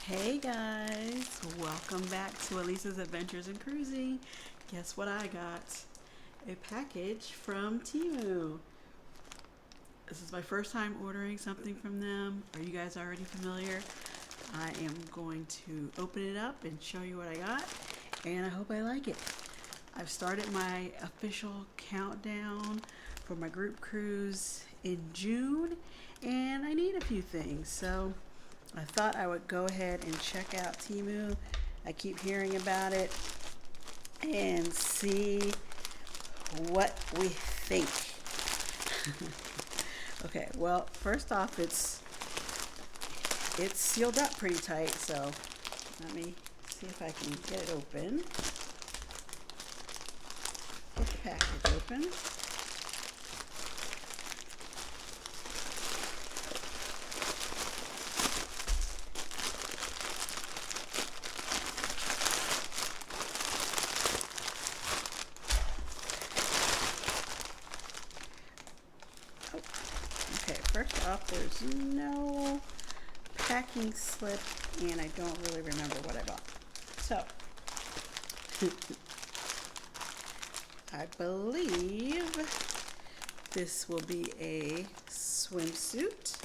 Hey guys, welcome back to Alisa's Adventures in Cruising. Guess what I got? A package from Temu. This is my first time ordering something from them. Are you guys already familiar? I am going to open it up and show you what I got, and I hope I like it. I've started my official countdown for my group cruise in June, and I need a few things, so I thought I would go ahead and check out Temu. I keep hearing about it and see what we think. Okay, well, first off, it's sealed up pretty tight, so let me see if I can get it open. Get the package open. Okay, first off, there's no packing slip, and I don't really remember what I bought. So, I believe this will be a swimsuit.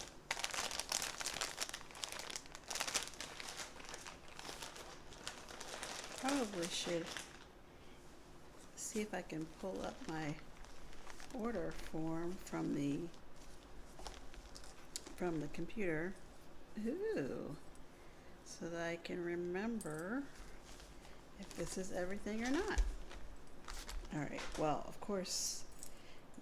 Probably should see if I can pull up my order form from the computer. Ooh, so that I can remember if this is everything or not. All right, well, of course,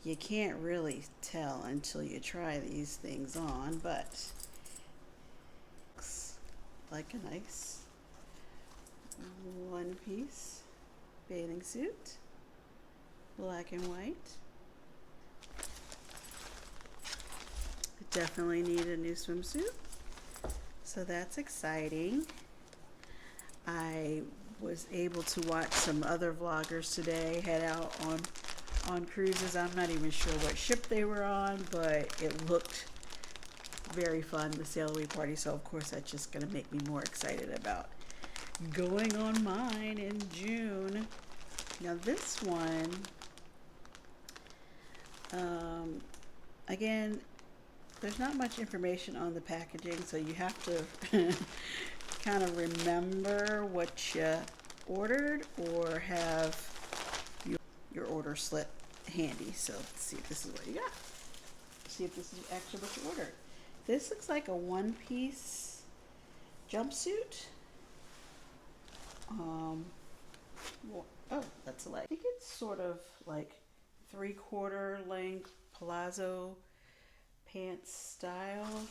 you can't really tell until you try these things on, but looks like a nice one-piece bathing suit, black and white. Definitely need a new swimsuit, so that's exciting. I was able to watch some other vloggers today head out on cruises. I'm not even sure what ship they were on, but it looked very fun, the sail away party, so of course that's just going to make me more excited about going on mine in June. Now this one, again, there's not much information on the packaging, so you have to kind of remember what you ordered or have your order slip handy. So let's see if this is what you got. See if this is actually what you ordered. This looks like a one-piece jumpsuit. Oh, that's a leg. I think it's sort of like 3/4 length palazzo pants style.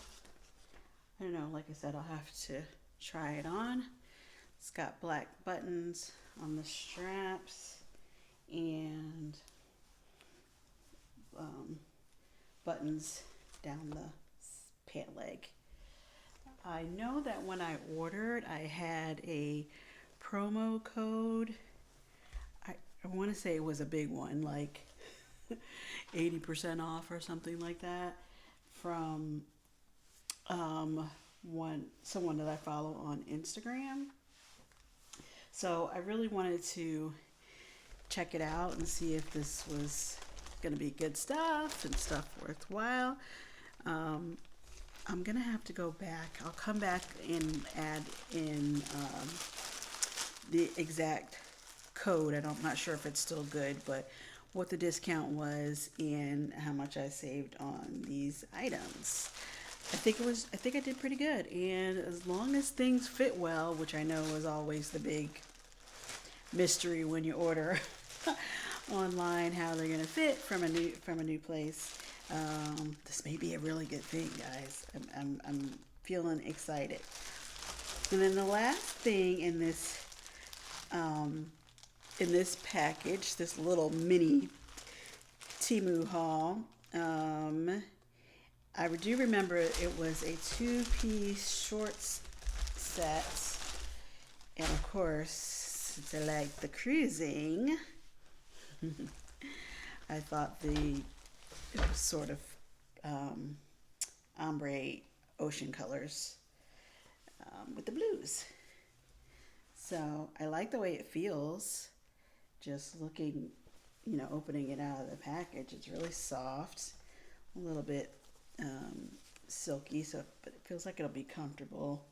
I don't know, like I said, I'll have to try it on. It's got black buttons on the straps and buttons down the pant leg. I know that when I ordered, I had a promo code. I want to say it was a big one, like 80% off or something like that, from someone that I follow on Instagram. So I really wanted to check it out and see if this was going to be good stuff and stuff worthwhile. I'm going to have to go back. I'll come back and add in the exact code. I'm not sure if it's still good, but what the discount was and how much I saved on these items. I think I did pretty good, and as long as things fit well, which I know is always the big mystery when you order online, how they're gonna fit from a new place. This may be a really good thing, guys. I'm feeling excited. And then the last thing in this package, this little mini Temu haul, I do remember it was a 2-piece shorts set, and of course, since I like the cruising, I thought it was sort of ombre ocean colors with the blue. cruise. So I like the way it feels. Just looking, opening it out of the package. It's really soft, a little bit silky, but it feels like it'll be comfortable,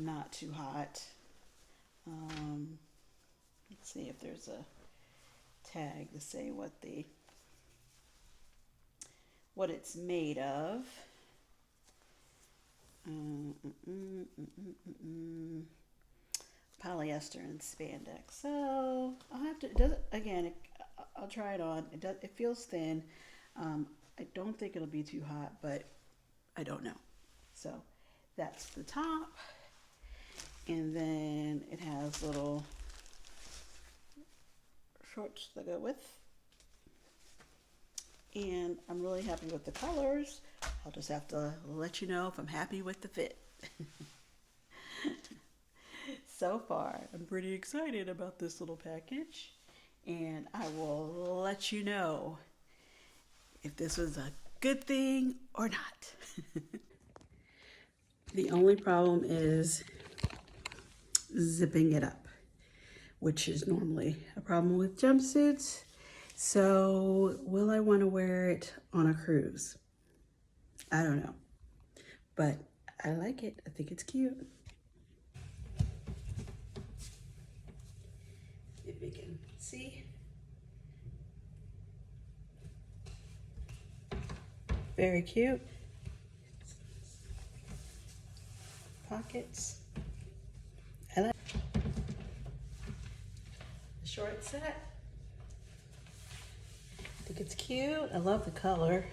not too hot. Let's see if there's a tag to say what it's made of. Polyester and spandex. So I'll have to. I'll try it on. It feels thin. I don't think it'll be too hot, but I don't know. So that's the top, and then it has little shorts to go with. And I'm really happy with the colors. I'll just have to let you know if I'm happy with the fit. So far, I'm pretty excited about this little package, and I will let you know if this was a good thing or not. The only problem is zipping it up, which is normally a problem with jumpsuits. So will I want to wear it on a cruise? I don't know, but I like it. I think it's cute. If you can see. Very cute. Pockets. I like the short set. I think it's cute. I love the color.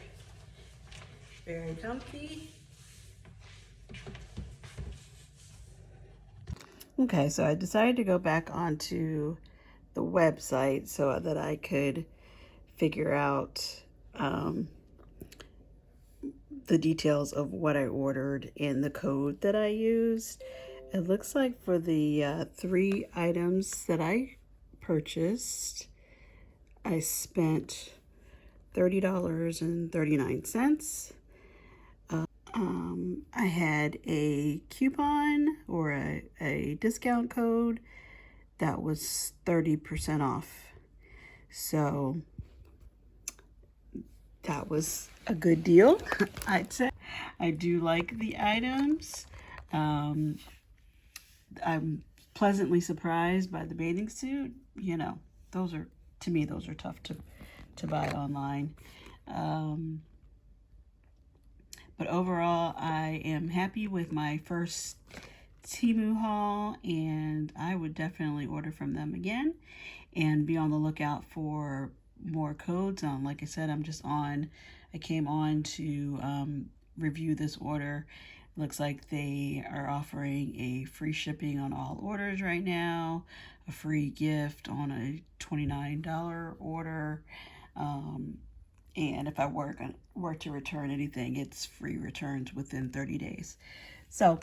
Very comfy. Okay, so I decided to go back onto the website so that I could figure out the details of what I ordered and the code that I used. It looks like for the 3 items that I purchased, I spent $30.39. I had a coupon or a discount code that was 30% off. So that was a good deal, I'd say. I do like the items. I'm pleasantly surprised by the bathing suit. Those are, to me, those are tough to buy online. But overall, I am happy with my first Temu haul, and I would definitely order from them again and be on the lookout for more codes. Like I said, I came on to review this order. Looks like they are offering a free shipping on all orders right now, a free gift on a $29 order. And if I were to return anything, it's free returns within 30 days. So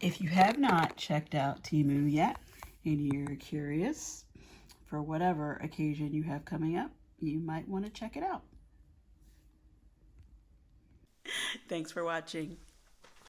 if you have not checked out Temu yet and you're curious for whatever occasion you have coming up, you might want to check it out. Thanks for watching.